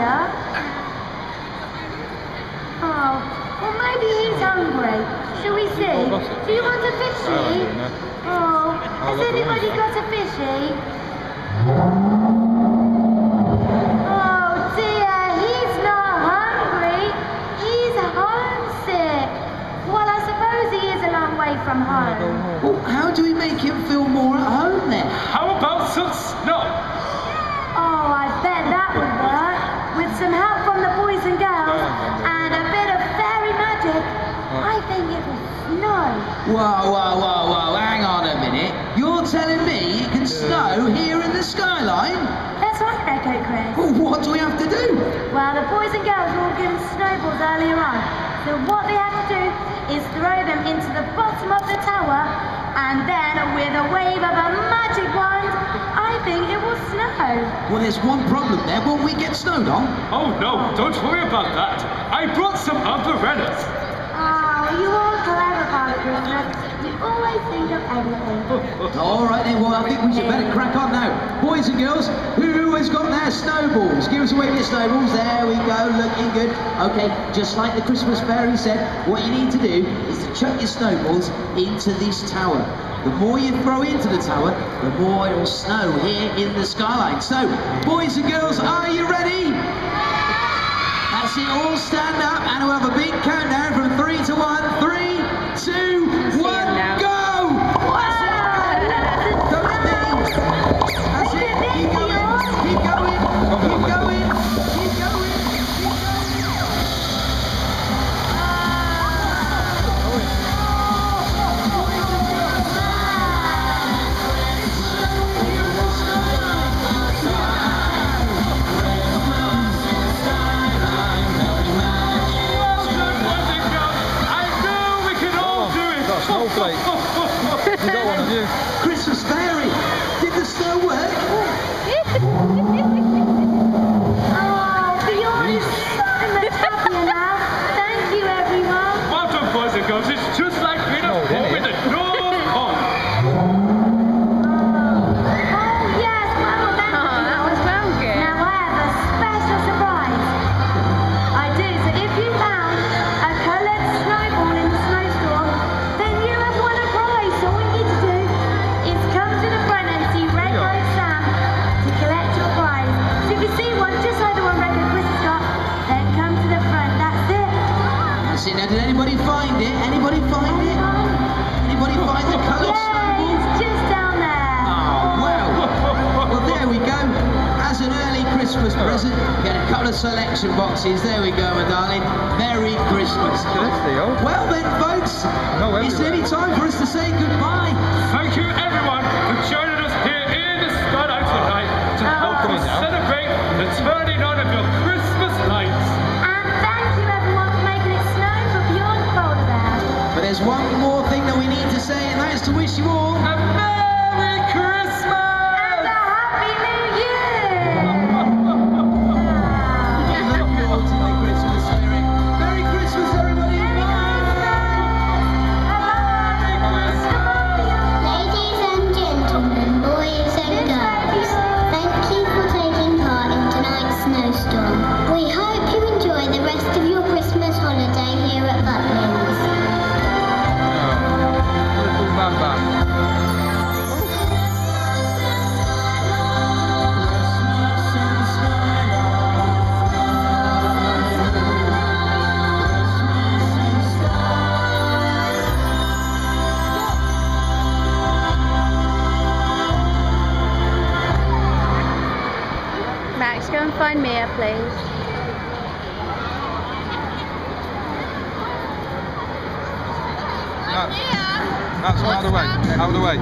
fella. Oh, well maybe he's hungry. Shall we see? Do you want a fishy? Oh, has anybody got a fishy? Oh dear, he's not hungry. He's homesick. Well, I suppose he is a long way from home. Well, how do we make him feel more at home then? How about some snow? Oh, I bet that would work. With some help from the boys and girls and a bit of fairy magic, I think it will snow. Whoa, hang on a minute. You're telling me it can snow here in the skyline? That's right, Echo Chris. Well, what do we have to do? Well, the boys and girls were all given snowballs earlier on. So what they have to do is throw them into the bottom of the tower, and then with a wave of a magic wand, I think it will snow. Well, there's one problem there. Won't we get snowed on? Oh no, don't worry about that. I brought some umbrellas. Oh, you all clever, Father Christmas. You always think of everything. All right then, well, I think we should better crack on now. Boys and girls, who has got their snowballs? Give us a wave of your snowballs. There we go, looking good. Okay, just like the Christmas fairy said, what you need to do is to chuck your snowballs into this tower. The more you throw into the tower, the more it will snow here in the skyline. So, boys and girls, are you ready? That's it, all stand up and we'll have a big countdown from 3 to 1. 3, 2, 1, go! That's it, go with me! That's it, keep going, keep going, keep going, keep going, keep going! Snowflake. You got one of you. Christmas fairy, did the snow work? Oh, Beyond is so much happier now. Thank you, everyone. Well done, boys and girls. It's just like being a boy with a North Pole. Oh, yes, well, thank you. That was well good. Now I have a special surprise. I do, so if you found a coloured snowball in the snowstorm, then you have won a prize. So all you need to do is come to the front and see Red Coat Sam to collect your prize. So if you see one just like the one Red Coat Chris has got, then come to the front. That's it. That's it. Now, did anybody find it? Anybody find it? Anybody find the coloured Yeah, snowball? it's just down there. Oh, well, there we go. As an early Christmas present, get a couple of selection boxes. There we go, my darling. Merry Christmas. Well then, folks, it's nearly time for us to say goodbye. Thank you, everyone, for joining us here in the skyline tonight to help us celebrate the turning on of your Christmas lights. And thank you, everyone, for making it snow for Beyond Polar Bear. But there's one more thing that we need to say, and that is to wish you all A Merry Christmas! And a Happy New Year! the ultimate Christmas spirit. Merry Christmas, everybody! Ladies and gentlemen, boys and girls, thank you for taking part in tonight's snowstorm. We hope you enjoy the rest of your Christmas holiday here at Butlins. Little man. Max, go and find Mia, please. That's out of the way. Out of the way.